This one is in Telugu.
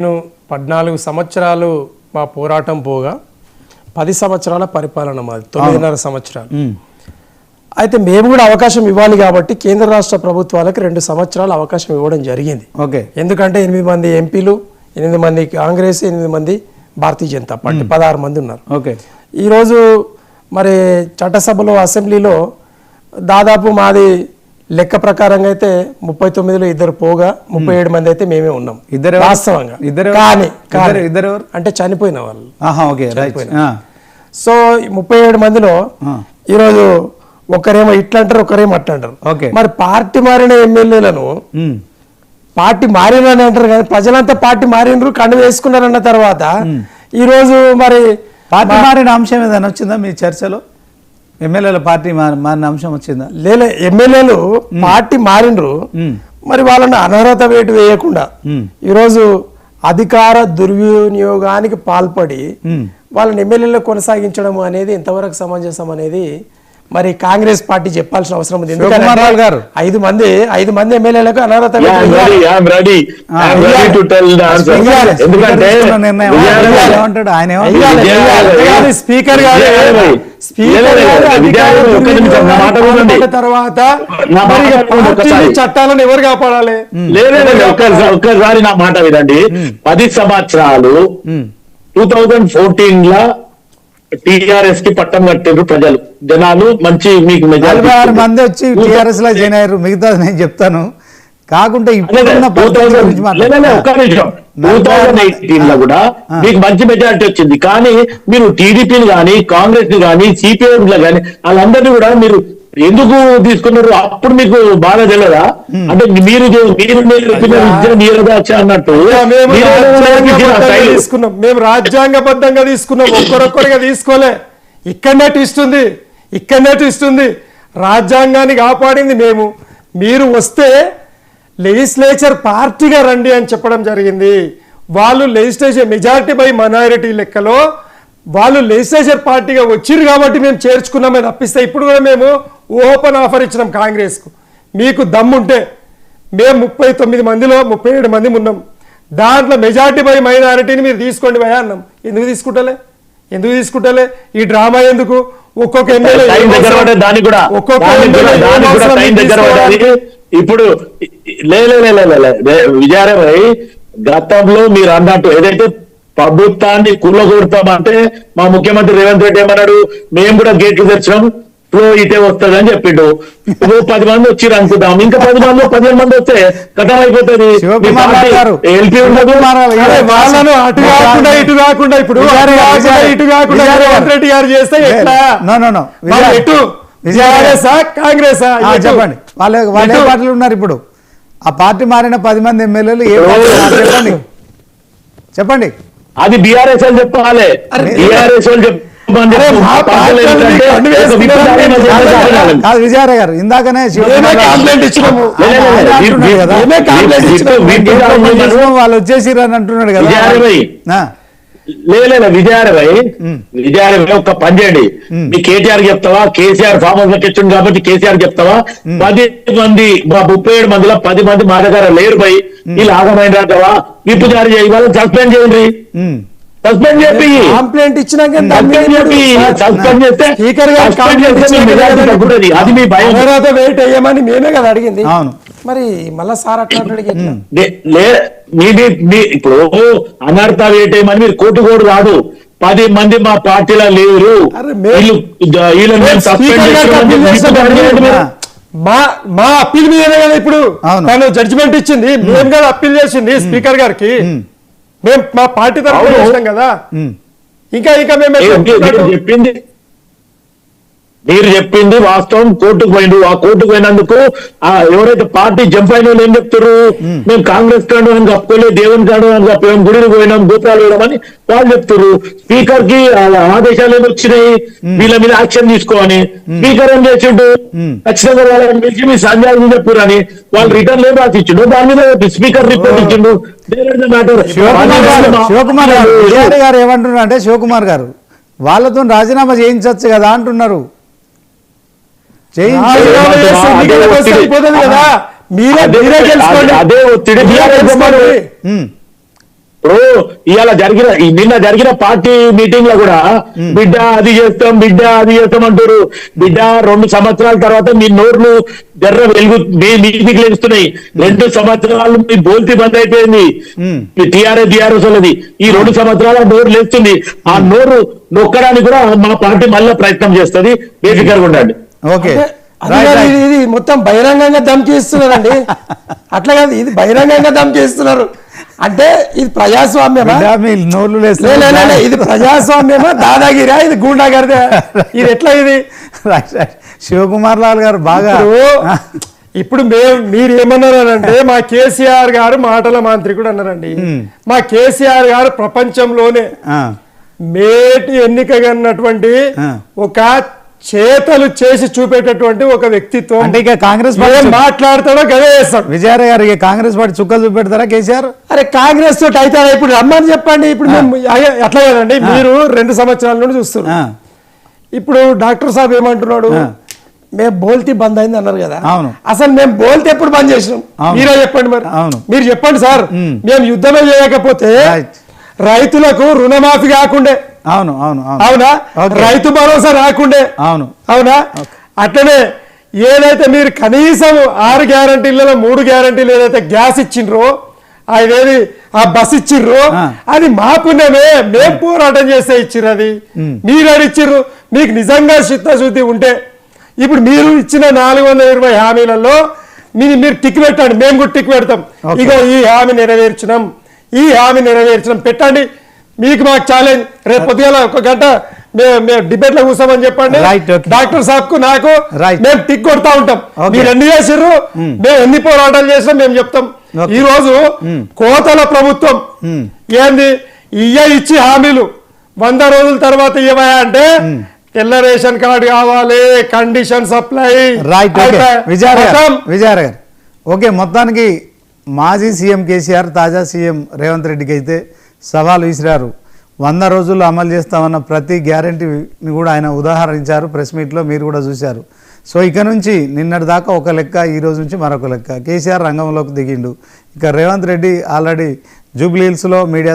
నేను 14 సంవత్సరాలు మా పోరాటం పోగా 10 సంవత్సరాల పరిపాలన మాది 9.5 సంవత్సరాలు. అయితే మేము కూడా అవకాశం ఇవ్వాలి కాబట్టి కేంద్ర రాష్ట్ర ప్రభుత్వాలకు 2 సంవత్సరాలు అవకాశం ఇవ్వడం జరిగింది. ఎందుకంటే 8 మంది ఎంపీలు, 8 మంది కాంగ్రెస్, 8 మంది భారతీయ జనతా పార్టీ, 16 మంది ఉన్నారు. ఈరోజు మరి చట్టసభలో అసెంబ్లీలో దాదాపు మాది లెక్క ప్రకారంగా అయితే 39లో 2 పోగా 37 మంది అయితే మేమే ఉన్నాం. వాస్తవంగా ఇద్దరు అంటే చనిపోయిన వాళ్ళు. సో 37 మందిలో ఈరోజు ఒకరేమో ఇట్లా అంటారు, ఒకరేమో అట్లా అంటారు. మరి పార్టీ మారిన ఎమ్మెల్యేలను పార్టీ మారినని అంటారు కానీ ప్రజలంతా పార్టీ మారినరు, కండు వేసుకున్నారన్న తర్వాత ఈరోజు మరి పార్టీ మారిన అంశం ఏదైనా వచ్చిందా మీ చర్చలో? ఎమ్మెల్యేల పార్టీ మారిన అంశం వచ్చిందా? లేదా ఎమ్మెల్యేలు పార్టీ మారినరు, మరి వాళ్ళని అనర్హత వేటు వేయకుండా ఈరోజు అధికార దుర్వినియోగానికి పాల్పడి వాళ్ళని ఎమ్మెల్యేలో కొనసాగించడం అనేది ఎంతవరకు సమంజసం అనేది మరి కాంగ్రెస్ పార్టీ చెప్పాల్సిన అవసరం ఉంది. గారు 5 మంది ఎమ్మెల్యేలకు అనర్హత స్పీకర్ తర్వాత చట్టాలను ఎవరు కాపాడాలి? ఒక్కసారి నా మాట వినండి. 10 సంవత్సరాలు 2014 టిఆర్ఎస్ కి పట్టం కట్టారు ప్రజలు, జనాలు. మంచి మీకు 46 మంది వచ్చి టిఆర్ఎస్ లో జాయిన్ అయ్యారు. మిగతా నేను చెప్తాను కాకుంటే ఇప్పుడు 2018 లో కూడా మీకు మంచి మెజారిటీ వచ్చింది. కానీ మీరు టీడీపీని కానీ కాంగ్రెస్ ని కానీ సిపిఎం లో కానీ వాళ్ళందరినీ కూడా మీరు ఎందుకు తీసుకున్నారు? అప్పుడు మీకు బాగా తెలియదా? అంటే మీరు అన్నట్టు తీసుకున్నాం, మేము రాజ్యాంగబద్ధంగా తీసుకున్నాం, ఒక్కరొక్కరిగా తీసుకోలే. ఇక్కడనే ట్విస్ట్ ఉంది. రాజ్యాంగాన్ని కాపాడింది మేము. మీరు వస్తే లెజిస్లేచర్ పార్టీగా రండి అని చెప్పడం జరిగింది. వాళ్ళు లెజిస్లేచర్ మెజారిటీ బై మైనారిటీ లెక్కలో వాళ్ళు లెజిస్లేచర్ పార్టీగా వచ్చిరు కాబట్టి మేము చేర్చుకున్నామని తప్పిస్తే ఇప్పుడు కూడా మేము ఓపెన్ ఆఫర్ ఇచ్చినాం కాంగ్రెస్కు. మీకు దమ్ముంటే మేము 39 మందిలో 37 మంది ఉన్నాం, దాంట్లో మెజారిటీ బై మైనారిటీని మీరు తీసుకోండి భయ అన్నాం. ఎందుకు తీసుకుంటలే ఈ డ్రామా ఎందుకు? ఒక్కొక్క ఎమ్మెల్యే ఇప్పుడు విజయారాయ్ గతంలో మీరు అన్నట్టు ఏదైతే ప్రభుత్వాన్ని కుళ్ళగొడతామంటే మా ముఖ్యమంత్రి రేవంత్ రెడ్డి ఏమన్నాడు? మేము కూడా గేట్లు తెచ్చినాం, ఫ్లో ఇటే వస్తుంది అని చెప్పిండు. 10 మంది వచ్చిరు అనుకుందాం, ఇంకా 15 మంది వస్తే కథం అయిపోతుంది. ఎల్పీ ఉండదు, ఇటు కాకుండా ఇప్పుడు రేవంత్ రెడ్డి గారు చేస్తే కాంగ్రెస్ చెప్పండి. వాళ్ళే పార్టీలు ఉన్నారు ఇప్పుడు. ఆ పార్టీ మారిన 10 మంది ఎమ్మెల్యేలు ఏ పార్టీ చెప్పండి. అది బీఆర్ఎస్ అని చెప్పాలి. బీఆర్ఎస్ కాదు విజయారాయ్ గారు, ఇందాకనే వాళ్ళు వచ్చేసిరు అని అంటున్నాడు కదా. విజయారాయ్ ఒక్క పని చేయండి. మీ కేటీఆర్ చెప్తావా? కేసీఆర్ ఫామ్ హౌస్ తెచ్చిండు కాబట్టి కేసీఆర్ చెప్తావా? 10 మంది 37 మందిలో 10 మంది మా దగ్గర లేరు పోయి వీళ్ళు ఆగమైన రావా? విప్పు జారీ చేయాలి, వాళ్ళని సస్పెండ్ చేయండి. సస్పెండ్ చెప్పి కంప్లైంట్ ఇచ్చినాక అది మీ భయం. వెయిట్ అయ్యామని మేమే కదా అడిగింది. మరి మళ్ళా సార్ అట్లా ఇప్పుడు అనర్థ వెయిట్ అయ్యమని మీరు కోర్టు కూడా రాదు. 10 మంది మా పార్టీలో లేరు, మా అప్పీల్ మీదనే కదా ఇప్పుడు తను జడ్జిమెంట్ ఇచ్చింది. మేము కదా అప్పీల్ చేసింది స్పీకర్ గారికి. మేము మా పార్టీ తరఫున చేసినాం కదా. ఇంకా చెప్పింది మీరు చెప్పింది వాస్తవం. కోర్టుకు పోయిండు. ఆ కోర్టుకు పోయినందుకు ఎవరైతే పార్టీ జంప్ అయిన వాళ్ళు ఏం చెప్తారు? మేము కాంగ్రెస్ కాడు అని కప్పుకోలేదు, దేవుని కాడు అని కప్పాం, గుడికి పోయినాం, గోత్రాలు వేయడం వాళ్ళు చెప్తారు. స్పీకర్ కి ఆదేశాలు ఏమి వచ్చినాయి వీళ్ళ మీద యాక్షన్ తీసుకోవని. స్పీకర్ ఏం చేసిండు? ఖచ్చితంగా వాళ్ళని పిలిచి మీ సంజాలు చెప్పారు అని వాళ్ళు రిటర్న్ ఏం రాసిచ్చిండు. దాని మీద స్పీకర్ రిపోర్ట్ ఇచ్చిండు. శివకుమార్ గారు ఏమంటున్నారు అంటే, శివకుమార్ గారు వాళ్ళతో రాజీనామా చేయించవచ్చు కదా అంటున్నారు. మీరే తెలుసుకోండి. అదే ఒత్తిడి. ఇప్పుడు ఇవాళ నిన్న జరిగిన పార్టీ మీటింగ్ లో కూడా బిడ్డ అది చేస్తాం అంటారు. బిడ్డ 2 సంవత్సరాల తర్వాత మీ నోర్లు జర్ర వెలుగు మీదికి లేస్తున్నాయి. 2 సంవత్సరాలు మీ బోల్తి బంద్ అయిపోయింది. మీ టీఆర్ఎస్ వాళ్ళది ఈ 2 సంవత్సరాల నోరు లేస్తుంది. ఆ నోరు నొక్కడానికి కూడా మా పార్టీ మళ్ళీ ప్రయత్నం చేస్తుంది. బేసికర్గా ఉండండి. ఓకే అది కాదు, ఇది మొత్తం బహిరంగంగా ధమ్కి ఇస్తున్నారండి. అట్లా కాదు, ఇది బహిరంగంగా ధమ్కి ఇస్తున్నారు. అంటే ఇది ప్రజాస్వామ్యమా? మీ నోర్లు ఇది ప్రజాస్వామ్యమా, దాదాగిరా, ఇది గూండాగర్దే? ఇది ఎట్లా ఇది? శివకుమార్ లాల్ గారు బాగా ఇప్పుడు మీరు ఏమన్నారంటే మా కేసీఆర్ గారు మాటల మాంత్రికుడు అన్నారండి. మా కేసీఆర్ గారు ప్రపంచంలోనే మేటి ఎన్నికగా ఉన్నటువంటి ఒక చేతలు చేసి చూపేటటువంటి ఒక వ్యక్తిత్వం. అంటే ఇక కాంగ్రెస్ మాట్లాడతాడో గదే చేస్తాడు. విజయ్ గారు ఇక కాంగ్రెస్ పార్టీ చుక్కలు చూపెడతారా కేసీఆర్? అరే కాంగ్రెస్ తోటి అయితే ఇప్పుడు రమ్మని చెప్పండి. ఇప్పుడు మేము ఎట్లా కదండి, మీరు 2 సంవత్సరాల నుండి చూస్తున్నారు. ఇప్పుడు డాక్టర్ సాబ్ ఏమంటున్నాడు, మేము బోల్తీ బంద్ అయింది అన్నారు కదా. అవును. అసలు మేము బోల్తీ ఎప్పుడు బంద్ చేసినాం? మీరే చెప్పండి మరి. మీరు చెప్పండి సార్. మేము యుద్ధమే చేయకపోతే రైతులకు రుణమాఫీ కాకుండే. అవును అవును అవునా? రైతు భరోసా రాకుండే. అవును అవునా? అట్లనే ఏదైతే మీరు కనీసం 6 గ్యారంటీలలో 3 గ్యారంటీలు ఏదైతే గ్యాస్ ఇచ్చిండ్రో, అదేది ఆ బస్ ఇచ్చిర్రు, అది మా పుణ్యమే. మేము పోరాటం చేస్తే ఇచ్చిర్రు. అది మీరు అడిచ్చిర్రు. మీకు నిజంగా చిత్తశుద్ధి ఉంటే ఇప్పుడు మీరు ఇచ్చిన 420 హామీలలో మీరు టిక్ పెట్టండి, మేము కూడా టిక్ పెడతాం. ఇగో ఈ హామీ నెరవేర్చినాం, ఈ హామీ నెరవేర్చినాం పెట్టండి. మీకు మాకు ఛాలెంజ్. రేపు పొద్దుగాల 1 గంట మేము డిబేట్ లో కూర్చోమని చెప్పండి. డాక్టర్ సాబ్ కు నాకు మేము టిక్ కొడతా ఉంటాం. మీరు ఎన్ని చేసిర్రు, మేము ఎన్ని పోరాటాలు చేసినా మేము చెప్తాం. ఈ రోజు కోతల ప్రభుత్వం ఏంది ఇచ్చి హామీలు 100 రోజుల తర్వాత ఇవ్వయా అంటే తెల్ల రేషన్ కార్డు కావాలి, కండిషన్ సప్లై. విజయ్ గారు ఓకే, మొత్తానికి మాజీ సీఎం కేసీఆర్ తాజా సీఎం రేవంత్ రెడ్డికి అయితే సవాల్ విసిరారు. 100 రోజుల్లో అమలు చేస్తామన్న ప్రతి గ్యారంటీని కూడా ఆయన ఉదాహరించారు. ప్రెస్ మీట్లో మీరు కూడా చూశారు. సో ఇక నుంచి నిన్నటి దాకా ఒక లెక్క, ఈ రోజు నుంచి మరొక లెక్క. కేసీఆర్ రంగంలోకి దిగిండు. ఇక రేవంత్ రెడ్డి ఆల్రెడీ జూబ్లీ హిల్స్లో మీడియా